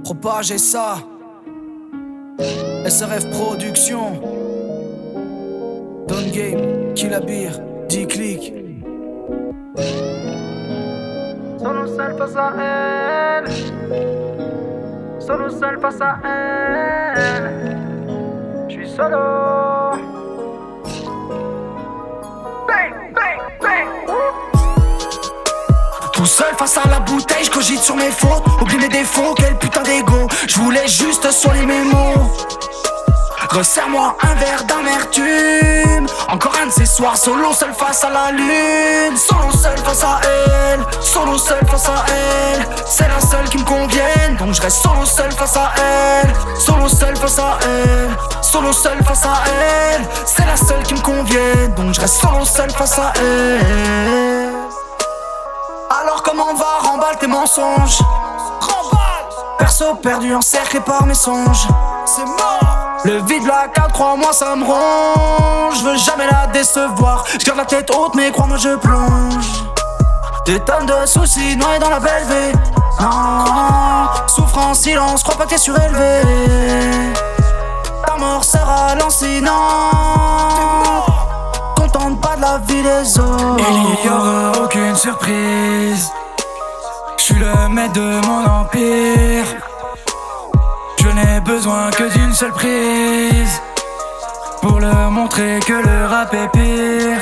Propager ça. SRF Production. Don Game, Kilabir, 10 clics. Solo seul face à elle. Solo seul face à elle. J'suis solo. Bang, bang, bang. Tout seul face à la bouteille, j'cogite sur mes fautes. Oublie mes défauts, quel putain d'ego. J'voulais juste soigner mes mots. Resserre-moi un verre d'amertume. Encore un de ces soirs solo seul face à la lune. Solo seul face à elle. Solo seul face à elle. C'est la seule qui me convienne. Donc je reste solo seul face à elle. Solo seul face à elle. Solo seul face à elle. C'est la seule qui me convienne. Donc je reste solo seul face à elle. Alors comment va, remballe tes mensonges. Perso perdu, encerclé par mes songes. C'est mort. Le vide, la carte, crois-moi ça me ronge. Je veux jamais la décevoir. Je garde la tête haute mais crois-moi je plonge. Des tonnes de soucis noyés dans la belle vie. Non, souffre en silence, crois pas que t'es surélevé. Ta mort sera lancinante. Contente pas de la vie des autres. Il y aura aucune surprise. Je suis le maître de mon empire. Je n'ai besoin que d'une seule prise pour leur montrer que le rap est pire.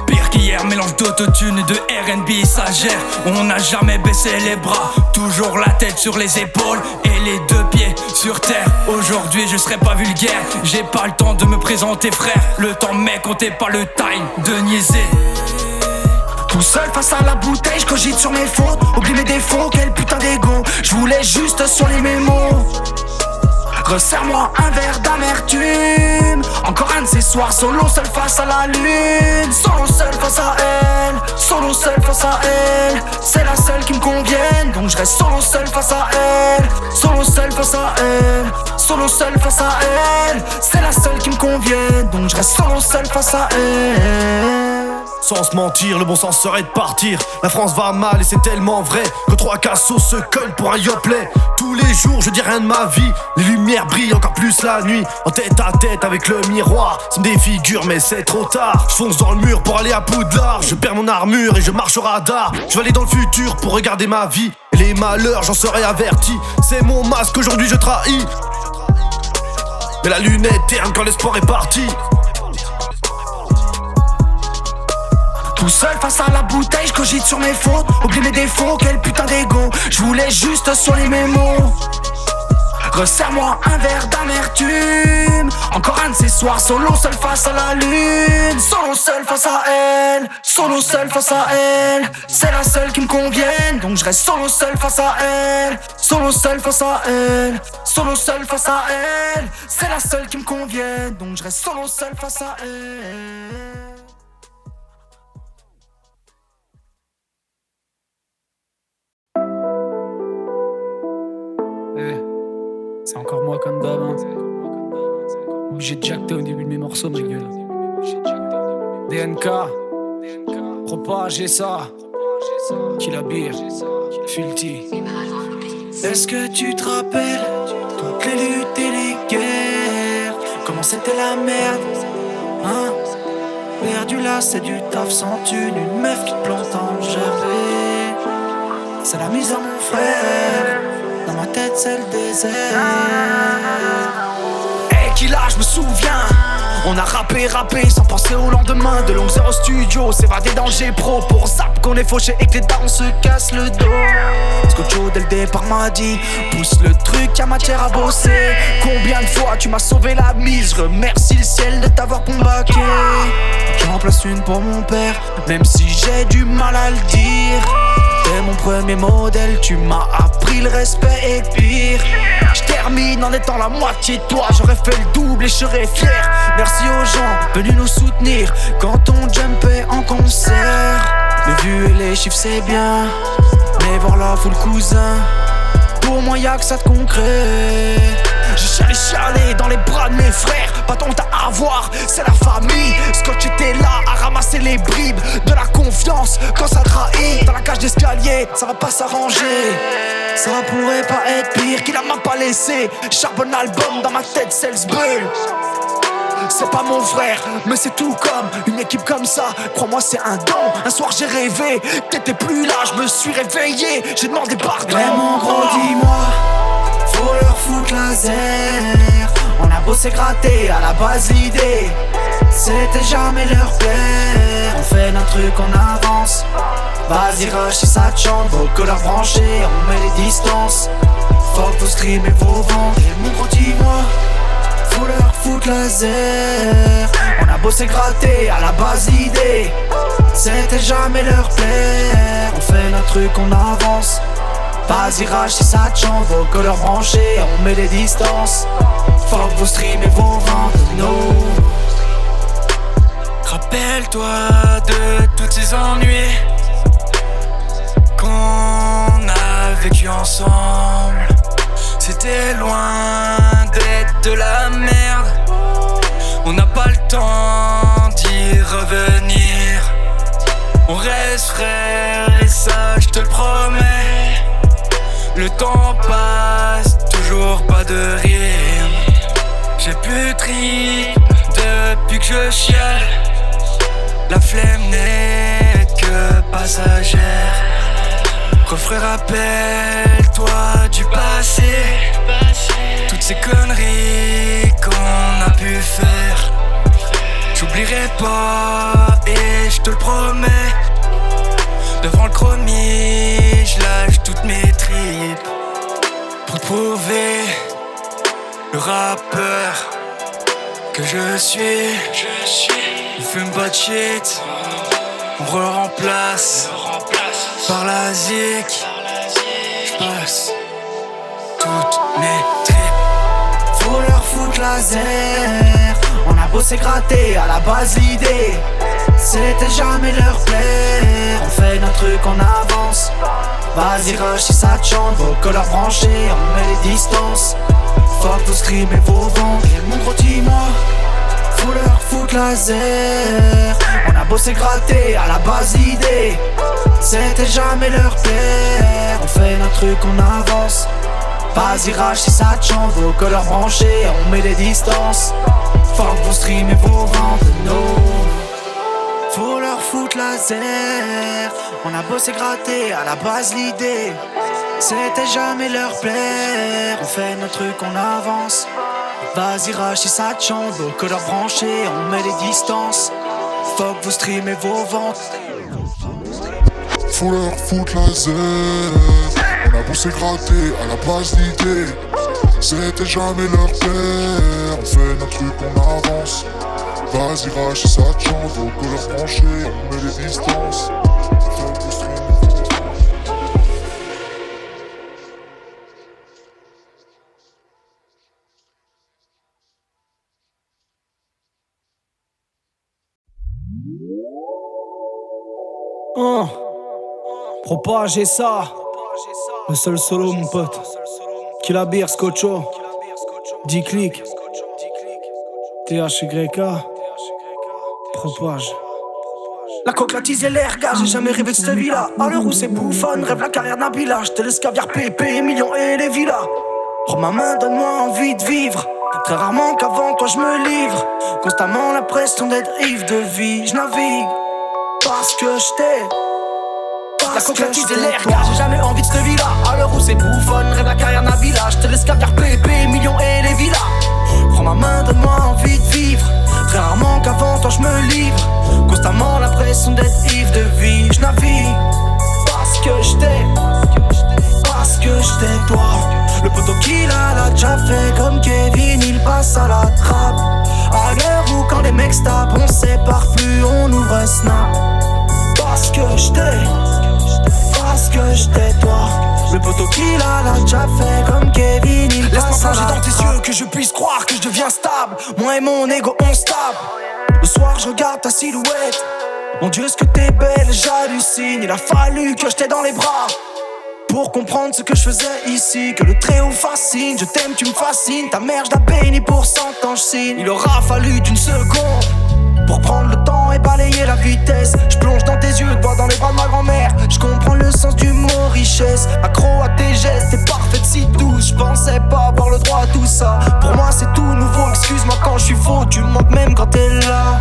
Pire qu'hier, mélange d'autotune et de R&B, ça gère. On n'a jamais baissé les bras, toujours la tête sur les épaules et les deux pieds sur terre. Aujourd'hui je serai pas vulgaire, j'ai pas le temps de me présenter frère. Le temps m'est compté, pas le time de niaiser. Tout seul face à la bouteille, j'cogite sur mes fautes. Oublie mes défauts, quel putain d'ego. J'voulais juste soigner mes mots. Resserre-moi un verre d'amertume. Encore un de ces soirs solo seul face à la lune. Solo seul face à elle. Solo seul face à elle. C'est la seule qui me convienne. Donc je reste solo seul face à elle. Solo seul face à elle. Solo seul face à elle. C'est la seule qui me convienne. Donc je reste solo seul face à elle. Sans se mentir, le bon sens serait de partir. La France va mal et c'est tellement vrai que trois cassos se cognent pour un yoplait. Tous les jours je dis rien de ma vie. Les lumières brillent encore plus la nuit. En tête à tête avec le miroir. Ça me défigure mais c'est trop tard. Je fonce dans le mur pour aller à Poudlard. Je perds mon armure et je marche au radar. Je vais aller dans le futur pour regarder ma vie. Et les malheurs j'en serai averti. C'est mon masque, aujourd'hui je trahis. Mais la lunette terne quand l'espoir est parti. Tout seul face à la bouteille, j'cogite sur mes fautes. Oublie mes défauts, quel putain d'ego. J'voulais juste soigner mes mots. Resserre-moi un verre d'amertume. Encore un de ces soirs solo seul face à la lune. Solo seul face à elle. Solo seul face à elle. C'est la seule qui me convienne. Donc je reste solo seul face à elle. Solo seul face à elle. Solo seul face à elle. C'est la seule qui me convienne. Donc je reste solo seul face à elle. C'est encore moi comme d'hab, hein. Obligé de jacter au début de mes morceaux, ma gueule. DNK, propager ça. Kilabir, Filti. Est-ce que tu te rappelles toutes les luttes et les guerres? Comment c'était la merde, hein? Perdu là, c'est du taf sans thune. Une meuf qui te plante en gerbet. C'est la misère, mon frère. Dans ma tête c'est le désert. Hey Killa, je me souviens. On a rappé sans penser au lendemain. De longues heures au studio, s'évader dans le G-Pro. Pour zap qu'on est fauché et que les darons se cassent le dos. Scotcho dès le départ m'a dit pousse le truc, y'a matière à bosser. Combien de fois tu m'as sauvé la mise. Je remercie le ciel de t'avoir combattu. J'en place une pour mon père, même si j'ai du mal à le dire. T'es mon premier modèle, tu m'as appris le respect et pire. Je termine en étant la moitié de toi. J'aurais fait le double et je serais fier. Merci aux gens venus nous soutenir quand on jumpait en concert. Les vues et les chiffres c'est bien, mais voir la foule cousin, pour moi y'a que ça de concret. J'ai chialé dans les bras de mes frères. Pas tant à avoir, c'est la famille. Scotch était là à ramasser les bribes de la confiance quand ça trahit. Dans la cage d'escalier, ça va pas s'arranger. Ça pourrait pas être pire qu'il m'a pas laissé. Charbonne album dans ma tête, Salesbull. C'est pas mon frère, mais c'est tout comme une équipe comme ça. Crois-moi, c'est un don. Un soir j'ai rêvé, t'étais plus là, je me suis réveillé, j'ai demandé pardon. Mais mon gros, dis-moi, faut leur foutre laser. On a bossé gratter à la base l'idée, c'était jamais leur plaire. On fait notre truc, on avance. Vas-y rush si ça te chante, vos couleurs branchées, on met les distances. Faut que vous streamez vos ventes. Et mon gros, dis-moi, faut leur foutre laser. On a bossé gratter à la base l'idée, c'était jamais leur plaire. On fait notre truc, on avance. Vas-y rage si ça te chante, vos couleurs branchées, on met les distances. Faut que vous streamez vos ventes, no. Rappelle-toi de tous ces ennuis qu'on a vécu ensemble. C'était loin d'être de la merde. On n'a pas le temps d'y revenir. On reste frères et ça je te le promets. Le temps passe, toujours pas de rire. J'ai plus de rythme depuis que je chiale. La flemme n'est que passagère. Refrain, rappelle-toi du passé. Toutes ces conneries qu'on a pu faire. J'oublierai pas et je te le promets. Devant le chromie, je lâche toutes mes tripes. Pour te prouver, le rappeur que je suis. On fume pas de shit, on re-remplace par la zik. J'passe toutes mes tripes. Faut leur foutre laser. On a bossé gratter à la base l'idée, c'était jamais leur plaire. On fait notre truc, on avance. Vas-y rush si ça te chante, vos couleurs branchées, on met les distances. Faut que vous streamez vos ventes. Et mon gros, dis-moi, faut leur foutre laser. On a bossé gratter à la base l'idée, c'était jamais leur plaire. On fait notre truc, on avance. Vas-y rage si ça te chante, vos couleurs branchées, on met les distances. Faut que vous streamez vos ventes, no. Faut leur foutre laser. On a bossé gratter à la base l'idée, c'était jamais leur plaire. On fait notre truc, on avance. Vas-y rage si ça te chante, vos couleurs branchées, on met les distances. Faut que vous streamez vos ventes. Faut leur foutre laser. On a bossé gratter à la base l'idée, c'était jamais leur père. On fait notre truc, on avance. Vas-y rage si ça te chante, vos couleurs branchées, on met les distances. Faut que vous streamez vos ventes. Propager ça, le seul solo mon pote. Killa Beer, Scotcho, 10 clics, THYK, propage. La coque, la tease et l'air gars, j'ai jamais rêvé de cette vie-là. À l'heure où c'est bouffonne, rêve la carrière Nabila. J'te laisse caviar, pépé, millions et les villas. Prends ma main, donne-moi envie de vivre. Très rarement qu'avant toi je me livre. Constamment l'impression d'être ivre de vie. Je navigue parce que j't'ai. La coque, la tease et l'air gars, j'ai jamais envie de cette vie-là. À l'heure où c'est bouffonne, rêve la carrière Nabila. J'te laisse caviar, pépé, millions et les villas. Prends ma main, donne-moi envie de vivre. Très rarement qu'avant toi je me livre. Constamment l'impression d'être ivre de vie. Je navigue parce que j't'ai. Parce que j't'ai toi. Le poteau qu'il l'a déjà fait comme Kevin, il passe à la trappe. À l'heure où quand les mecs se tapent, on sépare plus, on ouvre un snap. Parce que j't'ai. Parce que j't'ai toi. Le poteau qu'il l'a déjà fait comme Kevin, il passe à la trappe. Laisse-moi plonger dans tes yeux, que je puisse croire que je deviens stable. Moi et mon ego on se tape. Le soir je regarde ta silhouette. Mon Dieu ce que t'es belle, j'hallucine. Il a fallu que je t'aie dans les bras pour comprendre ce que je faisais ici. Que le Très-Haut fascine, je t'aime, tu me fascines. Ta mère, je la bénis pour 100 ans, je signe. Il aura fallu d'une seconde pour prendre le temps et balayer la vitesse. Je plonge dans tes yeux, te vois dans les bras de ma grand-mère. Je comprends le sens du mot richesse. Accro à tes gestes, t'es parfaite si douce. Je pensais pas avoir le droit à tout ça. Pour moi c'est tout nouveau, excuse-moi quand je suis faux. Tu me manques même quand t'es là.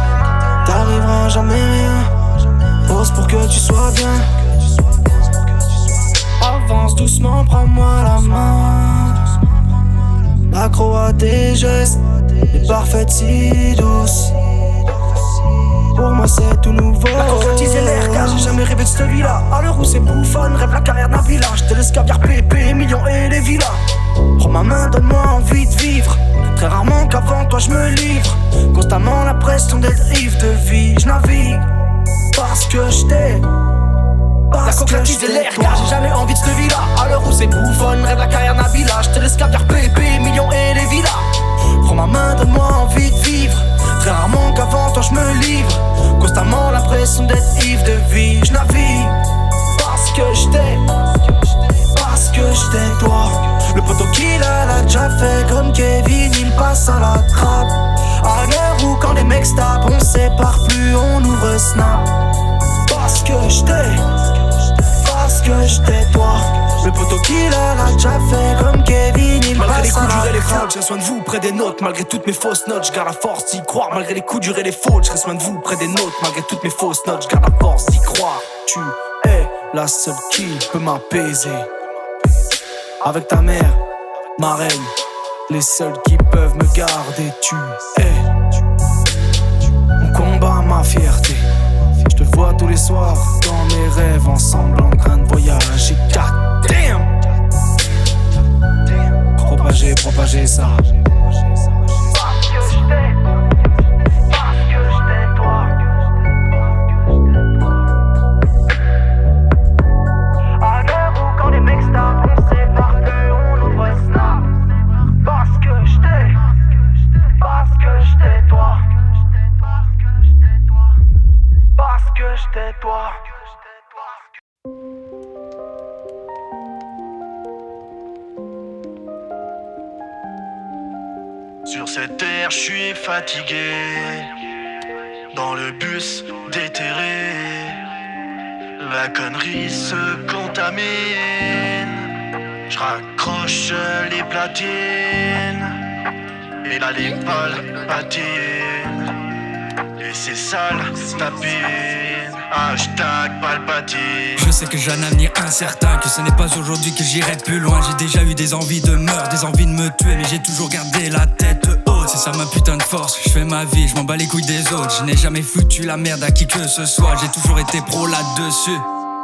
T'arriveras jamais rien. Pose pour que tu sois bien. Avance doucement, prends-moi la main. Accro à tes gestes, t'es parfaite si douce. Pour moi c'est tout nouveau. La concrétiser l'air car j'ai jamais rêvé de cette vie-là. À l'heure où c'est bouffonne, rêve la carrière d'un village. Je te laisse caviar, pépé, millions et les villas. Prends ma main, donne-moi envie de vivre. Très rarement qu'avant toi je me livre. Constamment la pression d'être ivre de vie. Je navigue parce que je t'ai. La concrétiser l'air car j'ai jamais envie de cette vie-là. À l'heure où c'est bouffonne, rêve la carrière d'un village. Je te laisse caviar, pépé, millions et les villas. Prends ma main, donne-moi envie de vivre. Très rarement qu'avant toi je me livre. Constamment l'impression d'être ivre de vie. Je navigue parce que je t'ai. Parce que je t'ai toi. Le poteau qu'il a l'a déjà fait. Comme Kevin il passe à la trappe. À l'heure où quand les mecs se tapent, on sépare plus, on ouvre Snap. Parce que je t'ai. Parce que je t'ai toi. Le poteau qu'il a l'a déjà fait. Comme Kevin il malgré les passe coups à durs et la les trappe. fautes, je reste loin de vous près des nôtres. Malgré toutes mes fausses notes, je garde la force d'y croire. Malgré les coups durs et les fautes, je reste loin de vous près des nôtres. Malgré toutes mes fausses notes, je garde la force d'y croire. Tu es la seule qui peut m'apaiser. Avec ta mère, ma reine, les seuls qui peuvent me garder. Tu es mon combat, ma fierté. Je te vois tous les soirs dans mes rêves, ensemble en train de voyager. God damn! Propager ça. Parce que je t'ai. Parce que je t'ai toi. À l'heure où quand les mecs se tapent, on sépare plus, on ouvre Snap. Parce que je t'ai. Parce que je t'ai toi. Parce que je t'ai toi. Sur cette terre, je suis fatigué. Dans le bus déterré, la connerie se contamine. Je raccroche les platines et là les balles patinent. Et c'est sale, tapine. Hashtag Palpatine. Je sais que j'ai un avenir incertain, que ce n'est pas aujourd'hui que j'irai plus loin. J'ai déjà eu des envies de meurtre, des envies de me tuer, mais j'ai toujours gardé la tête haute. C'est ça ma putain de force, je fais ma vie, je m'en bats les couilles des autres. Je n'ai jamais foutu la merde à qui que ce soit, j'ai toujours été pro là-dessus.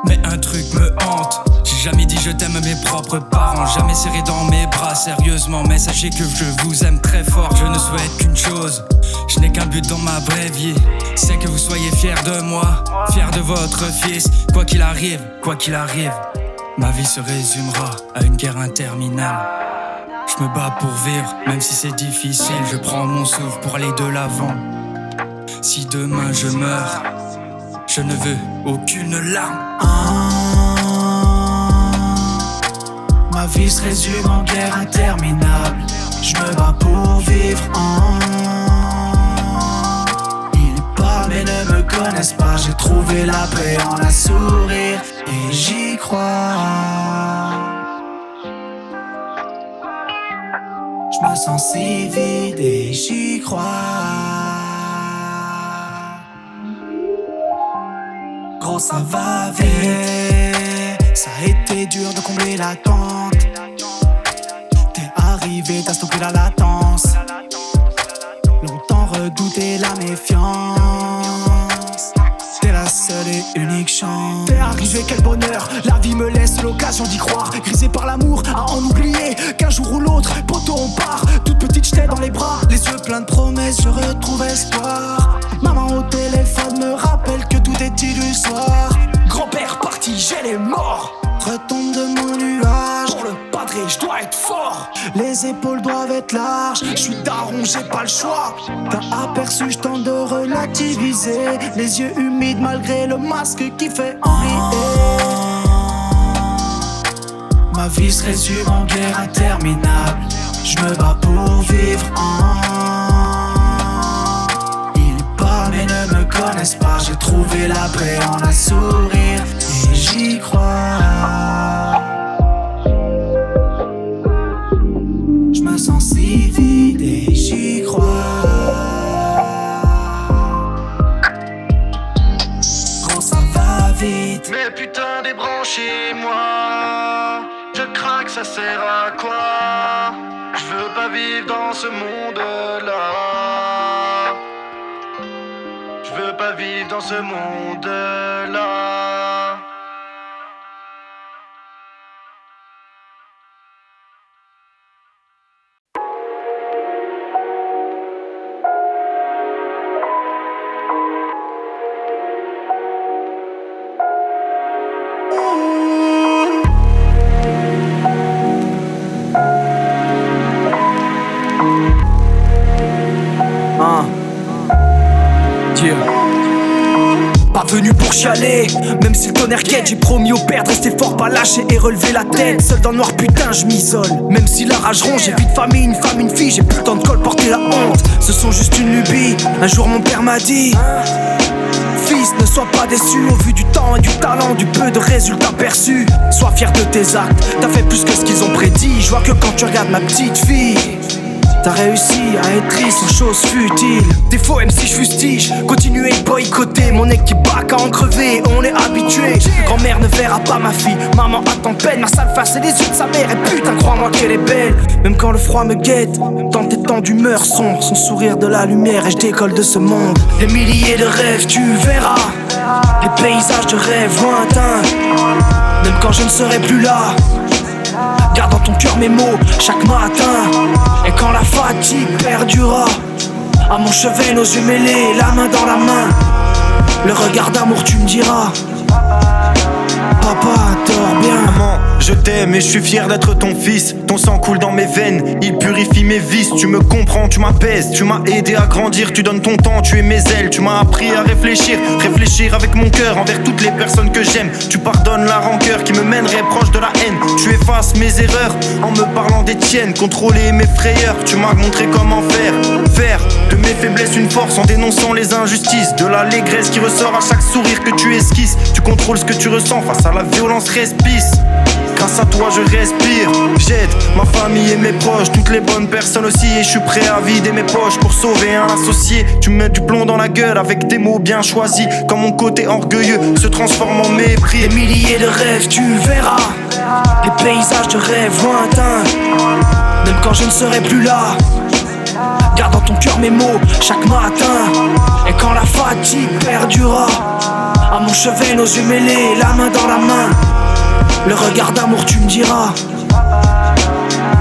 Mais un truc me hante, j'ai jamais dit je t'aime à mes propres parents, jamais serré dans mes bras sérieusement. Mais sachez que je vous aime très fort, je ne souhaite qu'une chose, je n'ai qu'un but dans ma vraie vie, c'est que vous soyez fiers de moi, fiers de votre fils. Quoi qu'il arrive, ma vie se résumera à une guerre interminable. Je me bats pour vivre, même si c'est difficile, je prends mon souffle pour aller de l'avant. Si demain je meurs, je ne veux aucune larme. Ma vie se résume en guerre interminable. Je me bats pour vivre. Ils parlent mais ne me connaissent pas. J'ai trouvé la paix en un sourire et j'y crois. Je me sens si vide et j'y crois. Gros ça va vite. Ça a été dur de combler l'attente. T'es arrivé, t'as stoppé la latence. Longtemps redouté la méfiance. T'es la seule et unique chance. T'es arrivé, quel bonheur. La vie me laisse l'occasion d'y croire. Grisé par l'amour, à en oublier qu'un jour ou l'autre, poteau on part. Toute petite j'étais dans les bras, les yeux pleins de promesses, je retrouve espoir. Maman au téléphone me rappelle que tout est illusoire. Grand-père parti, j'ai les morts. Retombe de mon nuage. Pour le padré, je dois être fort. Les épaules doivent être larges. Je suis daron, j'ai pas le choix. T'as aperçu, je tente de relativiser. Les yeux humides malgré le masque qui fait enrier. ma vie se résume en guerre interminable. Je me bats pour vivre Ils parlent mais ne me connaissent pas. J'ai trouvé la paix en un sourire et j'y crois. Je me sens si vide et j'y crois. Quand ça va vite. Mais putain débranchez-moi. Je craque, ça sert à quoi? Je veux pas vivre dans ce monde-là. Je veux pas vivre dans ce monde-là. Pas venu pour chialer, même si le tonnerre quête. J'ai promis au père de rester fort, pas lâcher et relever la tête. Seul dans le noir, putain, je m'isole. Même si la rage ronge, j'ai vie de famille, une femme, une fille. J'ai plus le temps de colporter la honte. Ce sont juste une lubie. Un jour mon père m'a dit: fils, ne sois pas déçu au vu du temps et du talent, du peu de résultats perçus. Sois fier de tes actes, t'as fait plus que ce qu'ils ont prédit. Je vois que quand tu regardes ma petite fille, t'as réussi à être triste aux choses futiles. Des faux même si je fustige, continuer de boycotter. Mon équipe bac à en crever, on est habitué. Grand-mère ne verra pas ma fille, maman attend peine. Ma sale face et les yeux de sa mère, et putain crois-moi qu'elle est belle. Même quand le froid me guette, dans tes temps d'humeur sombre, son sourire de la lumière et je décolle de ce monde. Des milliers de rêves, tu verras, des paysages de rêves lointains. Même quand je ne serai plus là, garde dans ton cœur mes mots chaque matin. Et quand la fatigue perdura, à mon chevet nos yeux mêlés, la main dans la main, le regard d'amour tu me diras: papa dors bien. Maman, je t'aime et je suis fier d'être ton fils. Ton sang coule dans mes veines, il purifie mes vices. Tu me comprends, tu m'apaises, tu m'as aidé à grandir. Tu donnes ton temps, tu es mes ailes. Tu m'as appris à réfléchir, réfléchir avec mon cœur envers toutes les personnes que j'aime. Tu pardonnes la rancœur qui me mènerait proche de la haine. Tu effaces mes erreurs en me parlant des tiennes. Contrôler mes frayeurs, tu m'as montré comment faire. Faire de mes faiblesses une force en dénonçant les injustices. De l'allégresse qui ressort à chaque sourire que tu esquisses. Tu contrôles ce que tu ressens face à la violence respice. Grâce à toi je respire, j'aide ma famille et mes proches, toutes les bonnes personnes aussi. Et je suis prêt à vider mes poches pour sauver un associé. Tu me mets du plomb dans la gueule avec des mots bien choisis. Quand mon côté orgueilleux se transforme en mépris. Des milliers de rêves tu verras, des paysages de rêves lointains. Même quand je ne serai plus là, garde dans ton cœur mes mots chaque matin. Et quand la fatigue perdura, à mon chevet nos yeux mêlés, la main dans la main, le regard d'amour tu me diras: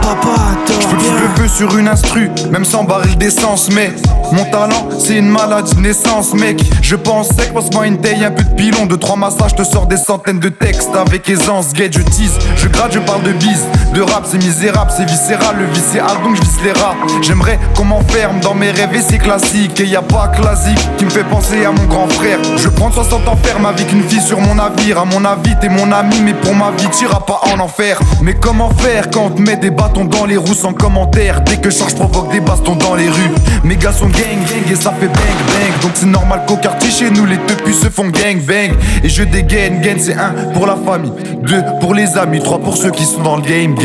papa dors bien. Je peux sur une instru, même sans baril d'essence. Mais mon talent c'est une maladie de naissance mec. Je pense sec, passe-moi une taille, un peu de pilon. 2-3 massages, te sors des centaines de textes avec aisance. Guette, je tease, je gratte, je parle de bise. De rap c'est misérable, c'est viscéral. Le vice c'est hard donc je vise les rats. J'aimerais qu'on m'enferme dans mes rêves et c'est classique. Et y'a pas classique qui me fait penser à mon grand frère. Je prends 60 ans ferme avec une fille sur mon navire. À mon avis t'es mon ami mais pour ma vie t'iras pas en enfer. Mais comment faire quand on te met des bâtons dans les roues sans commentaire? Dès que je charge provoque des bastons dans les rues. Mes gars sont gang gang et ça fait bang bang. Donc c'est normal qu'au quartier chez nous les teupus se font gang bang. Et je dégaine gain, c'est 1 pour la famille, 2 pour les amis, 3 pour ceux qui sont dans le game.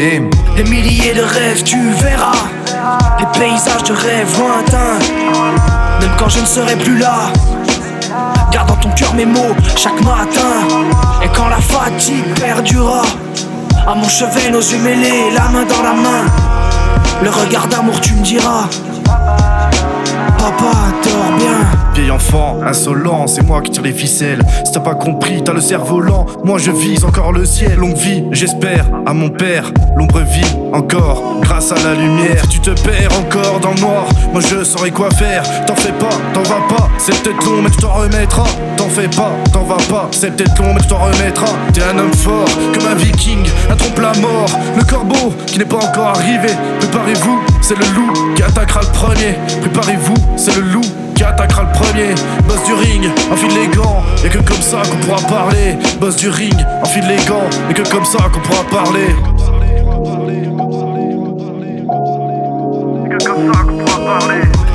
Des milliers de rêves tu verras, des paysages de rêves lointains. Même quand je ne serai plus là, garde dans ton cœur mes mots chaque matin. Et quand la fatigue perdura, à mon chevet nos yeux mêlés, la main dans la main, le regard d'amour tu me diras: papa dors bien. Vieil enfant, insolent, c'est moi qui tire les ficelles. Si t'as pas compris, t'as le cerveau lent. Moi je vise encore le ciel. Longue vie, j'espère, à mon père. L'ombre vit encore, grâce à la lumière. Si tu te perds encore dans le noir, moi je saurai quoi faire. T'en fais pas, t'en vas pas. C'est peut-être long mais tu t'en remettras. T'en fais pas, t'en vas pas. C'est peut-être long mais tu t'en remettras. T'es un homme fort, comme un viking, un trompe-la-mort. Le corbeau qui n'est pas encore arrivé. Préparez-vous, c'est le loup qui attaquera le premier. Préparez-vous, c'est le loup qui attaquera le premier. Boss du ring, enfile les gants. Y'a que comme ça qu'on pourra parler. Boss du ring, enfile les gants. Y'a que comme ça qu'on pourra parler.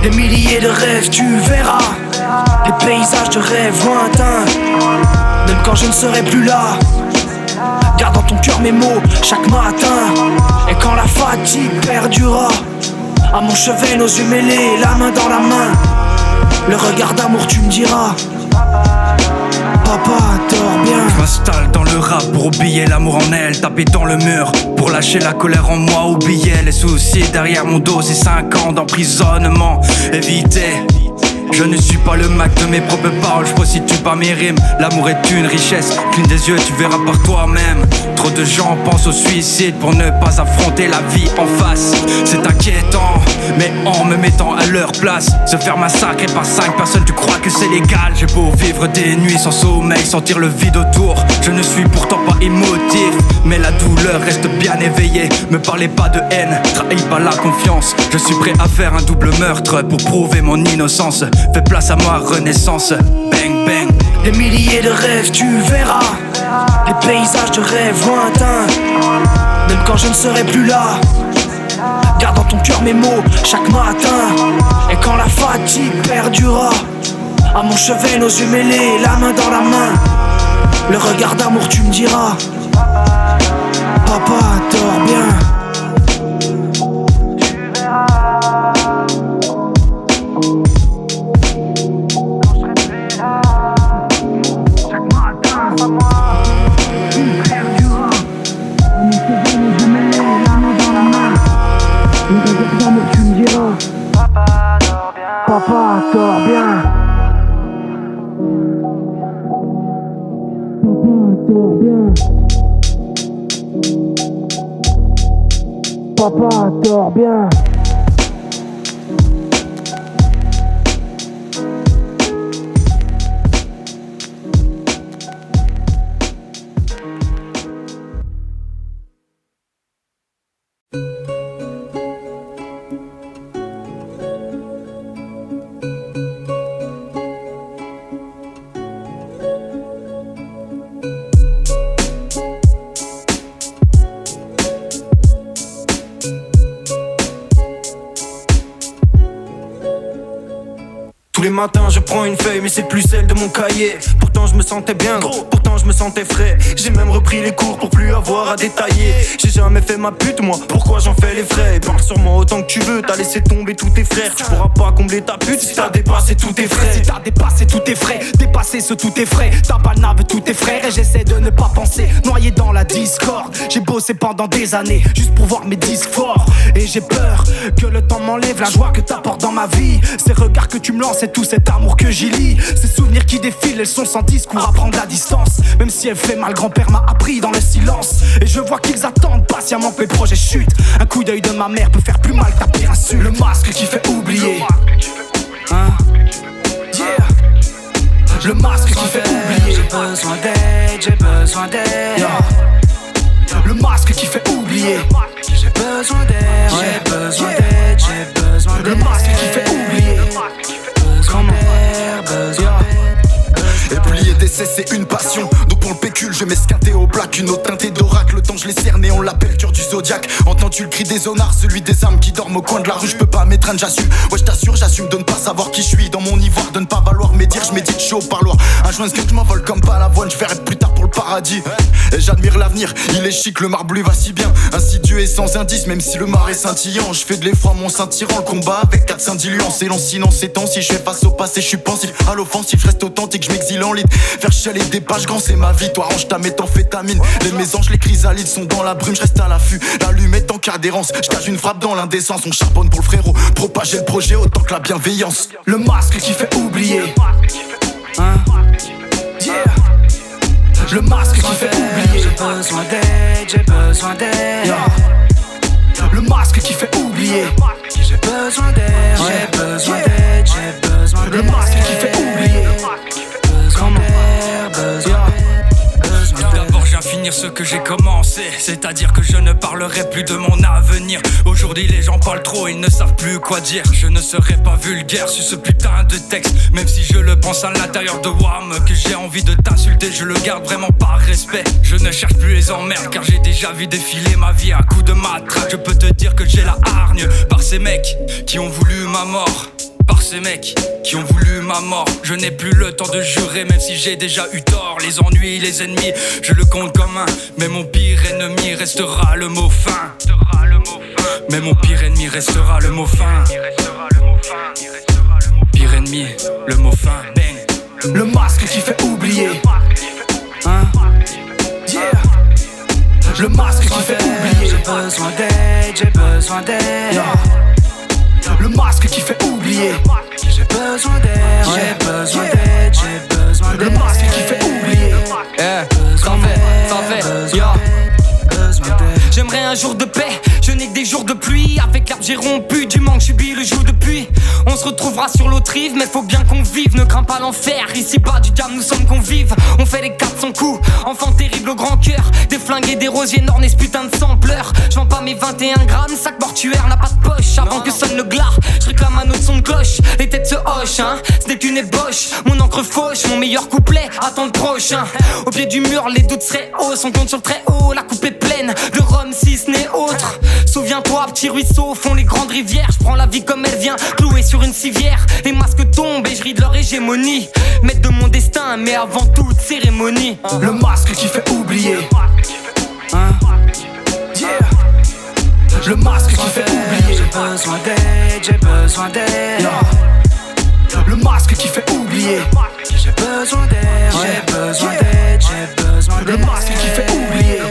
Des milliers de rêves, tu verras. Des paysages de rêves lointains. Même quand je ne serai plus là, garde dans ton cœur mes mots chaque matin. Et quand la fatigue perdura, à mon chevet nos yeux mêlés, la main dans la main, le regard d'amour tu me diras: papa, dors bien. Je m'installe dans le rap pour oublier l'amour en elle, taper dans le mur pour lâcher la colère en moi, oublier les soucis derrière mon dos, ces 5 ans d'emprisonnement évité. Je ne suis pas le Mac de mes propres paroles, je prostitue pas mes rimes. L'amour est une richesse, cligne des yeux, tu verras par toi-même. Trop de gens pensent au suicide pour ne pas affronter la vie en face. C'est inquiétant, mais en me mettant à leur place, se faire massacrer par 5 personnes, tu crois que c'est légal? J'ai beau vivre des nuits sans sommeil, sentir le vide autour, je ne suis pourtant pas émotif, mais la douleur reste bien éveillée. Me parlez pas de haine, trahis pas la confiance. Je suis prêt à faire un double meurtre pour prouver mon innocence. Fais place à ma renaissance, bang bang. Des milliers de rêves, tu verras. Des paysages de rêves lointains. Même quand je ne serai plus là, garde dans ton cœur mes mots chaque matin. Et quand la fatigue perdura, à mon chevet nos yeux mêlés, la main dans la main, le regard d'amour tu me diras: papa, dors bien. Papa, dors bien. Papa, dors bien. Tous les matins je prends une feuille mais c'est plus celle de mon cahier. Pourtant je me sentais bien gros, pourtant je me sentais frais. J'ai même repris les cours pour plus avoir à détailler. J'ai jamais fait ma pute moi, pourquoi j'en fais les frais? Et parle sur moi autant que tu veux, t'as laissé tomber tous tes frères. Tu pourras pas combler ta pute si t'as dépassé tous tes frais. Si t'as dépassé tous tes frais, dépassé ce tous tes frais, ta balnave tous tes frères. Et j'essaie de ne pas penser, noyé dans la discorde. J'ai bossé pendant des années, juste pour voir mes disques forts. Et j'ai peur que le temps m'enlève la joie que t'apportes dans ma vie. Ces regards que tu me lances et tout cet amour que j'y lis. Ces souvenirs qui défilent, elles sont sans discours à prendre la distance. Même si elle fait mal, grand-père m'a appris dans le silence. Et je vois qu'ils attendent patiemment que mes projets chutent. Un coup d'œil de ma mère peut faire plus mal que ta pire insulte. Le masque qui fait oublier, hein? Yeah. Le masque qui fait oublier. J'ai besoin d'aide, j'ai besoin d'aide. Yeah. Le masque qui fait oublier. J'ai besoin d'aide, j'ai besoin d'aide, j'ai besoin d'aide. Le masque qui fait oublier. Besoin d'aide, besoin d'aide. Et plier des cesse c'est une passion. Donc pour le pécule je m'esquintais au black. Une autre teintée d'oracle, le temps je l'ai cerné. On l'appelle cœur du zodiaque. Entends-tu le cri des zonards, celui des âmes qui dorment au coin de la rue? Je peux pas m'étreindre, j'assume. Ouais je t'assure, j'assume de ne pas savoir qui je suis. Dans mon ivoire, de ne pas valoir mes dires. Je médite, je suis au parloir. Un joint que je m'envole comme pas l'avoine. Je verrai plus tard pour le paradis. Et j'admire l'avenir, il est chic, le marbre lui va si bien. Insidieux et sans indice, même si le mar est scintillant. Je fais de l'effroi mon Saint-Tyran. Le combat avec 4 saints diluants. C'est long sinon c'est temps. Si je fais face au passé, je suis pensif. À l'offensive, je reste authentique, je m'exile en lit. Faire chialer des pages grands, c'est ma vie. Toi range ta méthamphétamine. Les mésanges, les chrysalides sont dans la brume. Je reste à l'affût, l'allumette en cadérance. Je cache une frappe dans l'indécence. On charbonne pour le frérot, propager le projet autant que la bienveillance. Le masque qui fait oublier, hein? Yeah. Le masque qui fait oublier. J'ai besoin d'aide, j'ai besoin d'aide. Yeah. Le masque qui fait oublier. J'ai besoin d'aide, j'ai besoin d'aide, j'ai besoin d'aide. Le masque qui fait oublier. Besoin d'aide, besoin d'aide. D'abord je viens finir finir ce que j'ai commencé. C'est-à-dire que je ne parlerai plus de mon avenir. Aujourd'hui les gens parlent trop, ils ne savent plus quoi dire. Je ne serai pas vulgaire sur ce putain de texte. Même si je le pense à l'intérieur de WAM, que j'ai envie de t'insulter, je le garde vraiment par respect. Je ne cherche plus les emmerdes car j'ai déjà vu défiler ma vie à coups de matraque. Je peux te dire que j'ai la hargne par ces mecs qui ont voulu ma mort. Par ces mecs qui ont voulu ma mort. Je n'ai plus le temps de jurer même si j'ai déjà eu tort. Les ennuis, les ennemis, je le compte comme un. Mais mon pire ennemi restera le mot fin. Mais mon pire ennemi restera le mot fin. Pire ennemi, le mot fin, bang. Le masque qui fait oublier. Hein? Yeah. Le masque qui fait oublier. J'ai besoin d'aide, j'ai besoin d'aide. Yeah. Le masque qui fait oublier. J'ai besoin d'aide, j'ai besoin d'aide, j'ai besoin d'aide. Le masque qui fait oublier. T'en fais, yo. J'aimerais un jour de paix, je n'ai que des jours de pluie. Avec l'arbre j'ai rompu, du manque subis le jour de pluie. On se retrouvera sur l'autre rive, mais faut bien qu'on vive. Ne crains pas l'enfer, ici bas du diable nous sommes convives. On fait les 400 coups, enfant terrible au grand cœur. Des flingues et des rosiers nord et ce putain de sang pleure. J'vends pas mes 21 grammes, sac mortuaire n'a pas de poche. Avant que sonne le glas, je réclame un autre son de cloche. Les têtes se hochent, hein, ce n'est qu'une ébauche. Mon encre fauche, mon meilleur couplet, attends le prochain. Au pied du mur, les doutes seraient hauts, on compte sur le très haut. La coupe est pleine de rhum si ce n'est autre. Souviens-toi, petit ruisseau au fond les grandes rivières. Je prends la vie comme elle vient, clouée sur une civière. Les masques tombent et je ris de leur hégémonie. Maître de mon destin, mais avant toute cérémonie. Le masque qui fait oublier. Hein? Yeah. Le masque qui fait oublier. J'ai besoin d'aide, j'ai besoin d'aide. Yeah. Le masque qui fait oublier. J'ai besoin d'aide, j'ai besoin d'aide, j'ai besoin d'aide. Le masque qui fait oublier.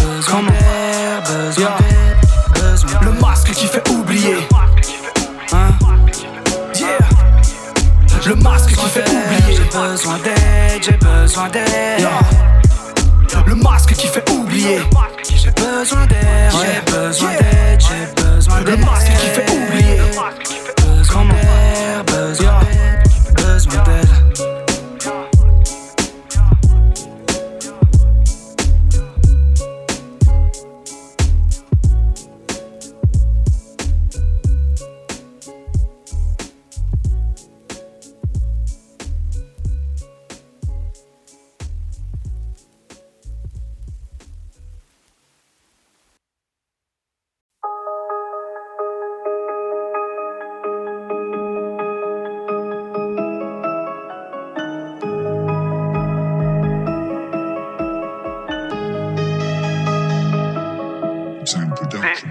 Besoin d'aide, besoin d'aide, besoin d'aide. Le masque qui fait oublier. Hein? Yeah. Le masque qui fait oublier. J'ai besoin d'aide, j'ai besoin d'aide. Yeah. Le masque qui fait oublier. J'ai besoin d'aide, j'ai besoin d'aide, j'ai besoin d'aide. Le masque qui fait oublier. Besoin d'aide, besoin d'aide, besoin d'aide.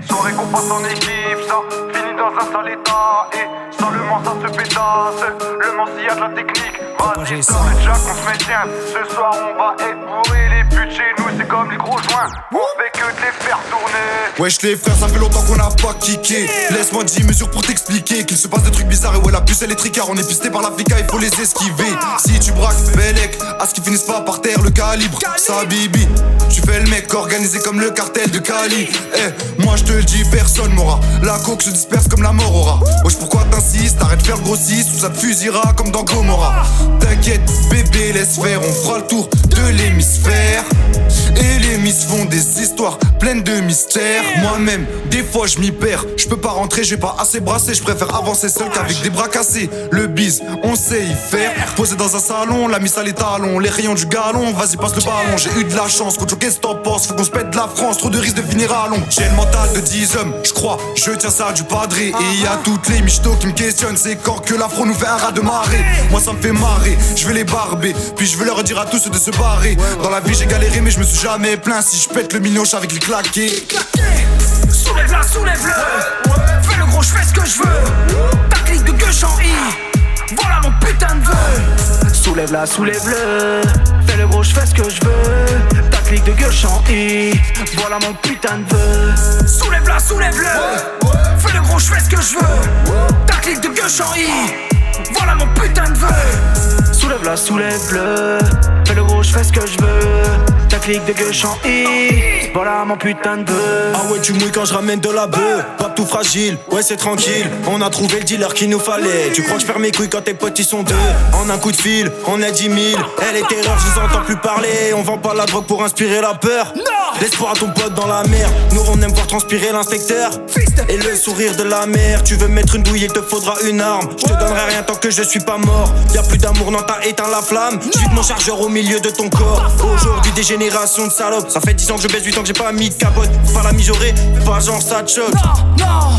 Soirée qu'on passe en équipe, ça finit dans un sale état. Et seulement ça se pétasse. Le mens s'il y a de la technique. Vas-y, sors le jack, on se met bien. Ce soir on va ébourer les buts chez nous, c'est comme les gros joints. On fait que de les faire tourner. Wesh les frères, ça fait longtemps qu'on n'a pas kické. Laisse-moi 10 mesures pour t'expliquer qu'il se passe des trucs bizarres. Et ouais, la puce elle est tricard, on est pisté par l'Africa, il faut les esquiver. Si tu braques, Bellec, à ce qu'ils finissent pas par terre, le calibre. Ça bibi, tu fais le mec organisé comme le cartel de Cali. Moi je te le dis, personne m'aura. La coke se disperse comme la mort aura. Wesh pourquoi t'insistes, arrête de faire le grossiste ou ça te fusillera comme dans Gomorrah. T'inquiète bébé, laisse faire, on fera le tour de l'hémisphère. Et les miss font des histoires pleines de mystères. Moi-même, des fois je m'y perds. Je peux pas rentrer, j'ai pas assez brassé. Je préfère avancer seul qu'avec des bras cassés. Le bise, on sait y faire. Posé dans un salon, la miss à les talons. Les rayons du galon, vas-y passe le ballon. J'ai eu de la chance, coach, qu'est-ce que t'en penses? Faut qu'on se pète de la France, trop de risques de finir à Londres. J'ai le mental de 10 hommes, je crois, je tiens ça du padré. Et y a toutes les michtos qui me questionnent. C'est quand que l'afro nous fait un raz de marée. Moi ça me fait marrer, je vais les barber. Puis je veux leur dire à tous de se barrer. Dans la vie j'ai galéré mais je me suis jamais plaint. Si je pète le minoche avec les claqués. Soulève-la, soulève-le. Fais le gros, je fais ce que je veux. Ta clique de gueuche en I. Voilà mon putain de vœu. Soulève-la, soulève-le. Fais le gros, je fais ce que je veux. Ta clique de gueuche en I. Voilà mon putain de vœu. Soulève-la, soulève-le. Fais le gros, je fais ce que je veux. Ta clique de gueuche en I. voilà mon putain de vœu. Soulève-la, soulève-le, fais le gros, j'fais ce que j'veux. Ta clique de gueuche en I, voilà mon putain de vœu. Ah ouais, tu mouilles quand je ramène de la bœuf. Pas tout fragile, ouais c'est tranquille. On a trouvé le dealer qu'il nous fallait. Tu crois que je perds mes couilles quand tes potes ils sont deux. En un coup de fil, on est 10 000. Elle est terreur, je vous entends plus parler. On vend pas la drogue pour inspirer la peur. L'espoir à ton pote dans la mer. Nous on aime voir transpirer l'inspecteur et le sourire de la mer. Tu veux mettre une douille, il te faudra une arme. Je te donnerai rien tant que je suis pas mort. Y'a plus d'amour, non t'as éteint la flamme. J'vide mon chargeur au milieu de ton corps. Aujourd'hui des générations de salopes. Ça fait 10 ans que je baisse, 8 ans que j'ai pas mis de capote. Pas la mijaurée, pas genre ça te choque.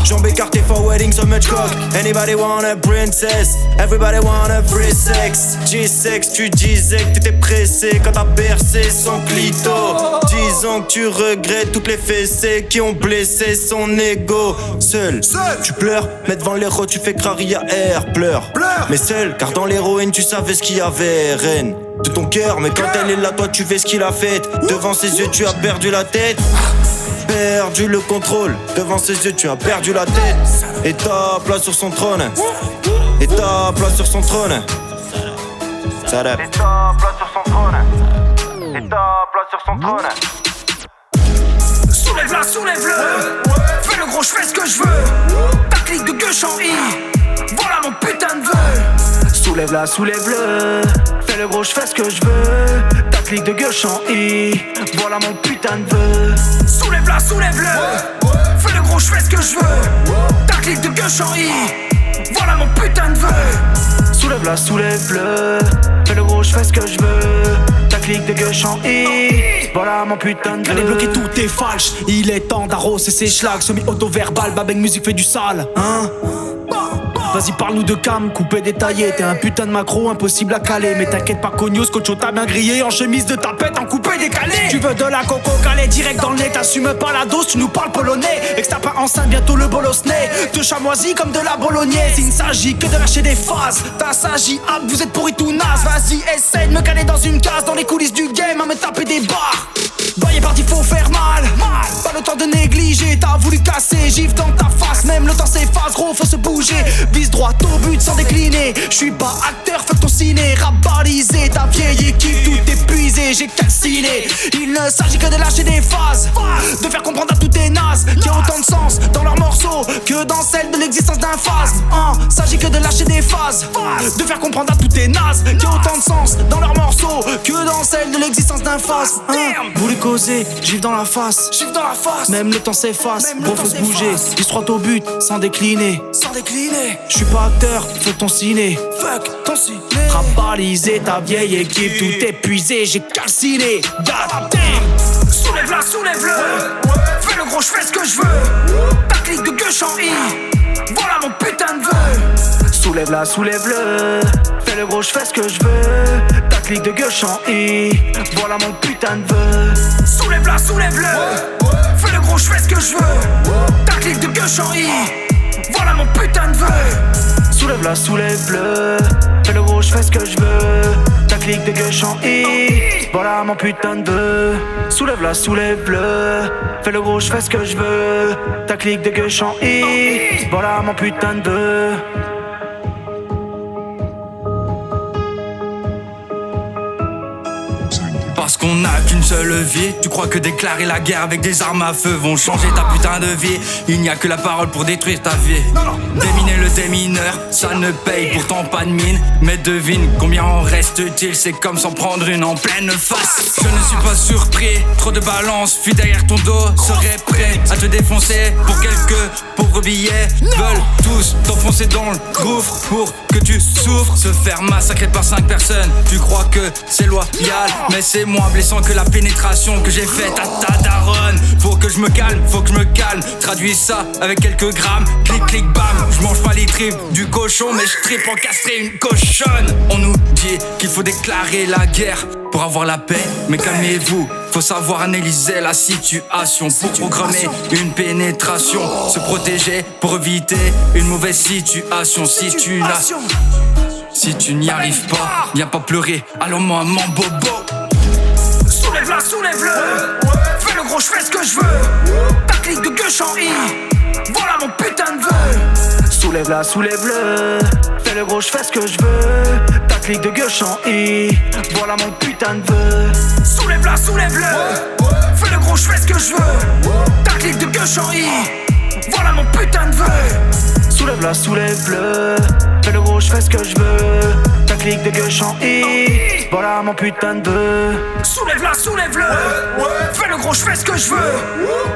Jambes écartées for wedding, so much cock. Anybody want a princess? Everybody want a free sex. G-sex, tu disais que t'étais pressé quand t'as bercé son clito. Disons que tu regrettes toutes les fessées qui ont blessé son ego. Seul, tu pleures, mais devant l'héros tu fais craria air, pleure. Mais seul, car dans l'héroïne tu savais ce qu'il y avait, reine de ton cœur. Mais quand elle est là, toi tu fais ce qu'il a fait. Devant ses yeux tu as perdu la tête. Perdu le contrôle, devant ses yeux tu as perdu la tête. Et ta place sur son trône. Et ta place sur son trône. Ça Et ta place sur son trône. Et ta place sur son trône. Soulève-la, soulève-le, fais le gros, j'fais ce que j'veux. Ta clique de gueuche en I, voilà mon putain de vœu. Soulève-la, soulève-le, fais le gros, j'fais ce que j'veux. Ta clique de gueuche en I, voilà mon putain de vœu. Soulève-la, soulève-le, fais le gros, j'fais ce que j'veux. Ta clique de gueuche en I, voilà mon putain de vœu. Soulève-la, soulève-le, fais le gros, j'fais ce que j'veux. Ta clique de gueuche en I, voilà mon putain de vœu. Elle est bloquée, tout est falche. Il est temps d'arroser ses schlags. Semi-auto-verbal, babeng musique fait du sale, hein. Vas-y parle-nous de cam, coupé détaillé. T'es un putain de macro, impossible à caler. Mais t'inquiète pas cognos, cocho t'a bien grillé. En chemise de tapette, en coupé décalé. Tu veux de la coco calée direct dans le nez. T'assumes pas la dose, tu nous parles polonais. Et que t'as pas enceinte, bientôt le bolos nez. Te chamoisis comme de la bolognaise. Il ne s'agit que de lâcher des phases. T'as s'agit, hop, vous êtes pourris tout naze. Vas-y, essaie de me caler dans une case. Dans les coulisses du game, à me taper des barres. Voyez parti, faut faire mal. Pas le temps de négliger, t'as voulu casser. Gifle dans ta face, même le temps s'efface. Gros, faut se bouger, vise droit au but sans décliner. J'suis pas acteur, fuck ton ciné. Rap balisé, ta vieille équipe tout épuisé. J'ai calciné, il ne s'agit que de lâcher des phases. De faire comprendre à tous tes nazes qu'il y a autant de sens dans leurs morceaux que dans celle de l'existence d'un phase. S'agit que de lâcher des phases. De faire comprendre à tous tes nazes qu'il y a autant de sens dans leurs morceaux que dans celle de l'existence d'un phase. Voulu causer, gifle dans la face. Même le temps s'efface, gros faut se bouger. Vise droit au but, sans décliner. J'suis pas acteur, fuck ton ciné. Rap balisé, ta vieille équipe tout épuisé. J'ai calciné, god damn. Soulève-la, soulève-le, fais le gros, j'fais ce que j'veux. Ta clique de gueuche en I, voilà mon putain de vœu. Soulève-la, soulève-le, fais le gros, j'fais ce que j'veux. Ta clique de gueuche en I, voilà mon putain de vœu. Soulève-la, soulève-le, fais le gros, j'fais ce que j'veux. Ta clique de gueuche en I, voilà mon putain de vœu. Soulève-la, soulève-le, fais le gros, j'fais ce que j'veux. Ta clique de gueuche en I, voilà mon putain de vœu. Soulève-la, soulève-le, fais le gros, j'fais ce que j'veux. Ta clique de gueuche en I, voilà mon putain de vœu. Parce qu'on n'a qu'une seule vie. Tu crois que déclarer la guerre avec des armes à feu vont changer ta putain de vie? Il n'y a que la parole pour détruire ta vie. Déminer le démineur, ça ne paye pourtant pas de mine. Mais devine combien en reste-t-il? C'est comme s'en prendre une en pleine face. Je ne suis pas surpris, trop de balance, fuis derrière ton dos. Serais prêt à te défoncer pour quelques pauvres billets. Veulent tous t'enfoncer dans le gouffre pour que tu souffres. Se faire massacrer par 5 personnes, tu crois que c'est loyal, mais c'est moins blessant que la pénétration que j'ai faite à ta daronne. Faut que je me calme, traduis ça avec quelques grammes. Clic clic bam, je mange pas les tripes du cochon, mais je tripe en castrer une cochonne. On nous dit qu'il faut déclarer la guerre pour avoir la paix, mais calmez-vous, faut savoir analyser la situation pour programmer une pénétration, se protéger pour éviter une mauvaise situation. Si tu n'y arrives pas, viens pas pleurer, allons-moi mon bobo. Soulève-la, soulève-le, fais le gros, j'fais ce que j'veux. Ta clique de gueuche en I, voilà mon putain de vœu. Soulève-la, soulève-le. Fais le gros, j'fais ce que je veux. Ta clique de gauche en I. Voilà mon putain de vœu. Soulève-la, soulève-le. Fais le gros, j'fais ce que je veux. Ta clique de gauche en I. Voilà mon putain de vœu. Soulève-la, soulève-le. Fais le gros, j'fais ce que je veux. Ta clique de gauche en I. Voilà mon putain de vœu. Soulève-la, soulève-le. Fais le gros, j'fais ce que je veux.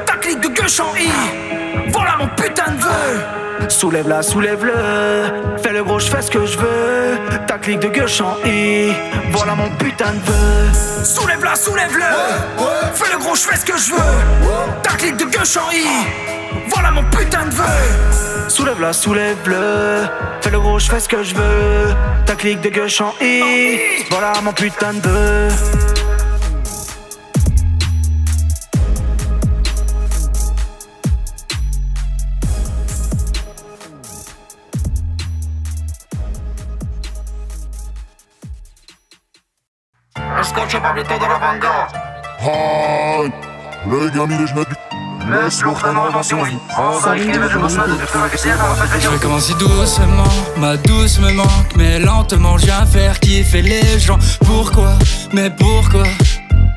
Ta clique de gauche en I. Voilà mon putain de vœu. Soulève-la, soulève-le. Fais le gros, j'fais ce que je veux. Ta clique de gauche en I. Voilà mon putain de vœu. Soulève-la, soulève-le. Fais le gros, j'fais ce que je veux. Ta clique de gauche en I. Voilà mon putain de vœu. Soulève-la, soulève-le. Fais le gros, j'fais ce que je veux. Ta clique de gauche en I. Voilà mon putain de vœu. Scotch Pablito dans l'avant-garde. Ah, le gars mis les genoux du... Laisse l'eau freiner dans son lit. Je vais commencer doucement, ma douce me manque. Mais lentement je viens faire kiffer les gens. Pourquoi, mais pourquoi?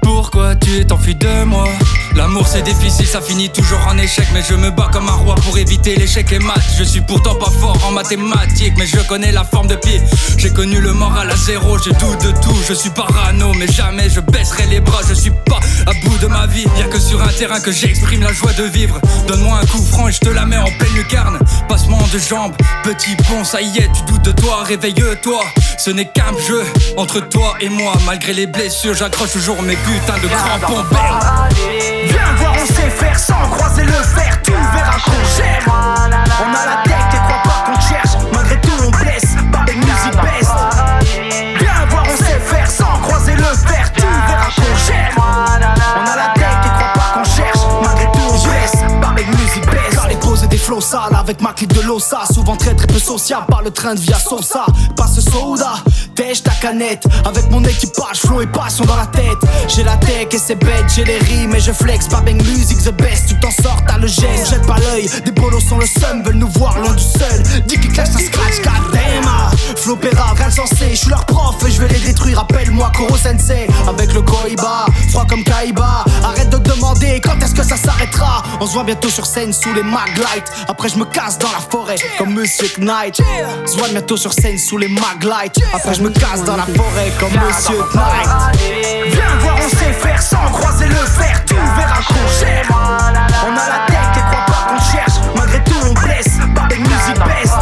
Pourquoi tu t'enfuis de moi? L'amour c'est difficile, ça finit toujours en échec. Mais je me bats comme un roi pour éviter l'échec et mat. Je suis pourtant pas fort en mathématiques, mais je connais la forme de pied. J'ai connu le moral à zéro, j'ai tout de tout. Je suis parano, mais jamais je baisserai les bras. Je suis pas à bout de ma vie, y'a que sur un terrain que j'exprime la joie de vivre. Donne-moi un coup franc et je te la mets en pleine lucarne. Passement de jambes, petit pont, ça y est, tu doutes de toi, réveille-toi. Ce n'est qu'un jeu entre toi et moi. Malgré les blessures, j'accroche toujours mes putains de crampons. Viens voir, on sait faire sans croiser le fer. Tu verras qu'on gère. On a la tête et crois pas qu'on cherche. Malgré tout on blesse, par des musiques best. Viens voir, on sait faire sans croiser le fer. Tu verras qu'on gère. On a la tête et crois pas qu'on cherche. Malgré tout on blesse, par des musiques best. Car les poser des flots sales avec ma clique de l'ossa. Souvent très très peu sociable par le train de via Sosa. Passe soda, tèche ta canette. Avec mon équipage, flow et passion dans la tête. J'ai la tech et c'est bête, j'ai les rimes et je flex. Bang music the best, tu t'en sors, t'as le geste. Jette pas l'œil, des bolos sont le seum. Veulent nous voir loin du seul. Dis qu'ils clashent un scratch, goddamn. Flow pera, rien de sensé, je suis leur prof et je vais les détruire. Appelle-moi Koro Sensei, avec le Koiba, froid comme Kaiba. Arrête de demander quand est-ce que ça s'arrêtera. On se voit bientôt sur scène sous les maglights. Après je me casse dans la forêt comme Monsieur Knight. On se voit bientôt sur scène sous les maglights. Après je me casse dans la forêt comme Monsieur Knight. Viens voir, on sait faire sans croiser le fer. Tu verras qu'on gère. On a la tête et crois pas qu'on cherche. Malgré tout on blesse, par des musiques best.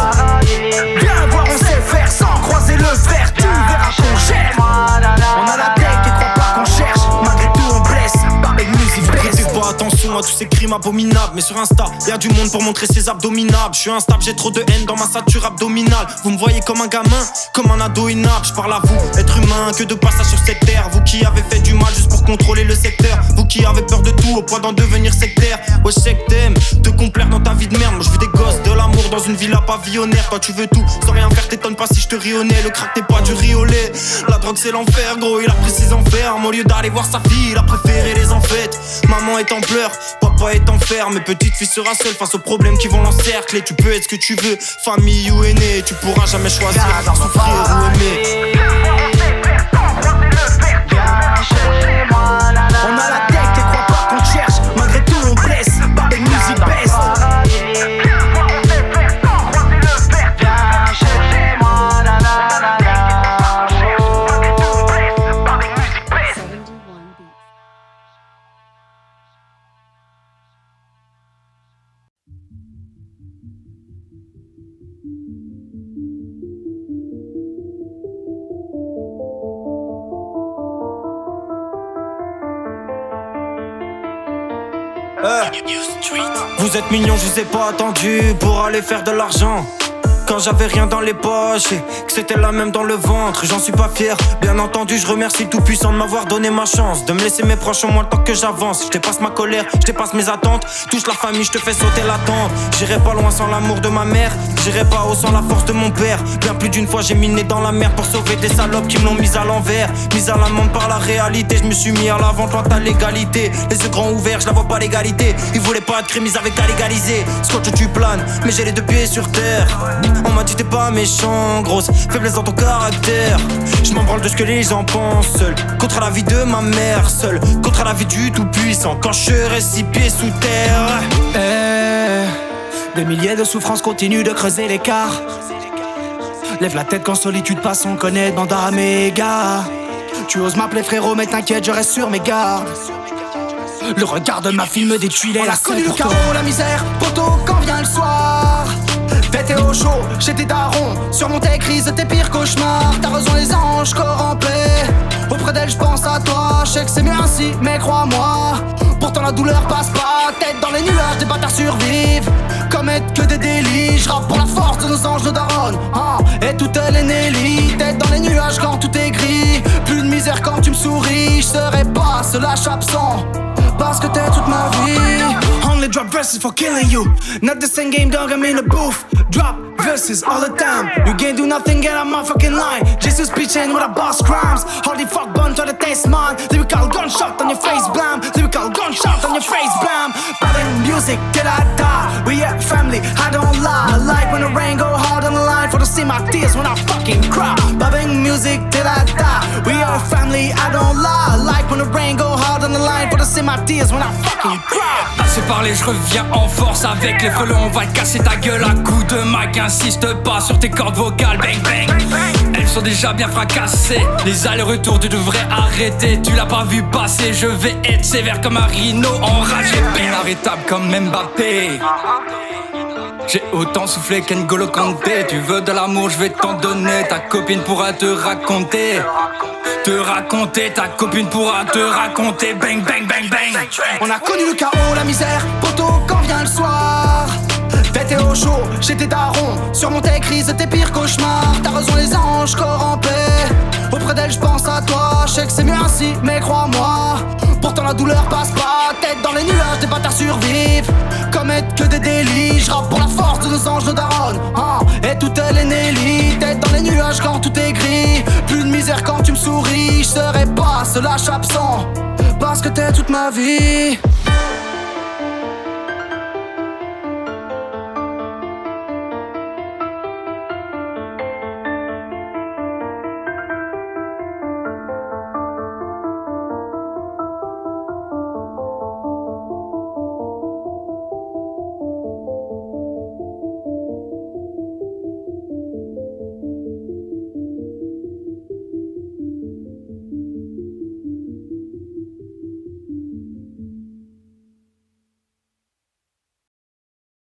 Viens voir, on sait faire sans croiser le fer. Tu verras qu'on gère. On a la tête et crois pas qu'on cherche. Malgré tout on blesse, par des musiques best. Prêtez pas attention à tous ces crimes abominables. Mais sur Insta, y'a du monde pour montrer ses abdominables. Je suis instable, j'ai trop de haine dans ma stature abdominale. Vous me voyez comme un gamin, comme un ado inapte. Je parle à vous, être humain, que de passage sur cette terre. Vous qui avez fait du mal juste pour contrôler le secteur. Vous qui avez peur de tout au point d'en devenir sectaire. Ouais, je sais que t'aimes te complaire dans ta vie de merde. Moi je veux des gosses, de l'amour dans une villa pavillonnaire. Toi tu veux tout, sans rien faire, t'étonnes pas si je te ris au nez. Le crack t'es pas du riz au lait. La drogue c'est l'enfer, gros, il a pris ses enfermes. Au lieu d'aller voir sa fille, il a préféré les enfêtes. Maman est en pleurs, papa est en fer. Mais petite fille sera seule face aux problèmes qui vont l'encercler. Tu peux être ce que tu veux, famille ou aîné. Tu pourras jamais choisir, souffrir ou aimer. On a la tête et crois pas qu'on cherche. Malgré tout on blesse, par des musiques best. Vous êtes mignons, je vous ai pas attendu pour aller faire de l'argent. quand j'avais rien dans les poches et que c'était la même dans le ventre. J'en suis pas fier, bien entendu, je remercie tout puissant de m'avoir donné ma chance, de me laisser mes proches au moins le temps que j'avance. Je dépasse ma colère, je dépasse mes attentes, touche la famille, je te fais sauter la tente. J'irai pas loin sans l'amour de ma mère, j'irai pas haut sans la force de mon père. Bien plus d'une fois j'ai mis le nez dans la mer pour sauver des salopes qui me l'ont mise à l'envers. Mise à l'amende par la réalité, je me suis mis à l'avant, toi t'as l'égalité. Les yeux grands ouverts, je la vois pas l'égalité. Ils voulaient pas de crime, ils avaient qu'à légaliser. Scotch tu planes, mais j'ai les deux pieds sur terre. On m'a dit t'es pas méchant, grosse faiblesse dans ton caractère. Je m'en branle de ce que les gens pensent, seul contre la vie de ma mère, seul contre la vie du tout-puissant. Quand je serai 6 pieds sous terre. Des milliers de souffrances continuent de creuser l'écart. Lève la tête quand solitude passe, on connaît, demande à mes gars. Tu oses m'appeler frérot, mais t'inquiète, je reste sur mes gardes. Le regard de ma fille me détruit, elle a connu le chaos, la misère, poteau quand vient le soir. T'étais au chaud, j'étais daron, surmontais crise de tes pires cauchemars. T'as rejoint les anges, corps en paix. Auprès d'elle je pense à toi, je sais que c'est mieux ainsi, mais crois-moi. Pourtant la douleur passe pas, tête dans les nuages, des bâtards survivent. Commettent que des délits, je rappe pour la force de nos anges de daronne, et toutes les Nelly, tête dans les nuages quand tout est gris. Plus de misère quand tu me souris, je serai pas ce lâche absent, parce que t'es toute ma vie. Only drop verses for killing you. Not the same game, dog, I'm in the booth. Drop verses all the time. You can't do nothing, get on my fucking line. Jesus pitching with a boss crimes. Holy fuck bun to the taste man. Lyrical gunshot on your face, blam. Lyrical gunshot on your face, blam. Babbing music till I die. We are family, I don't lie. Like when the rain go hard on the line. For to see my tears when I fucking cry. Babbing music till I die. We are family, I don't lie. Like when the rain go hard on the line. For to see my tears when I fucking cry. Assez parlé, je reviens en force avec les frelons, on va te casser ta gueule à coups de mic. Insiste pas sur tes cordes vocales, bang bang. Elles sont déjà bien fracassées, les allers-retours tu devrais arrêter. Tu l'as pas vu passer, je vais être sévère comme un rhino enragé, inarrêtable comme Mbappé. J'ai autant soufflé qu'N'Golo Kanté. Tu veux de l'amour, je vais t'en donner. Ta copine pourra te raconter. Ta copine pourra te raconter. Bang, bang, bang, bang. On a connu le chaos, la misère, poteau quand vient le soir. T'étais au chaud, j'étais daron, surmontais crise de tes pires cauchemars. T'as rejoint les anges, corps en paix. Auprès d'elle je pense à toi, je sais que c'est mieux ainsi, mais crois-moi. Pourtant la douleur passe pas, tête dans les nuages, des bâtards survivent. Commettent que des délits, je rappe pour la force de nos anges de daronne, et toutes les Nelly, tête dans les nuages quand tout est gris. Plus de misère quand tu me souris, je serai pas ce lâche absent, parce que t'es toute ma vie.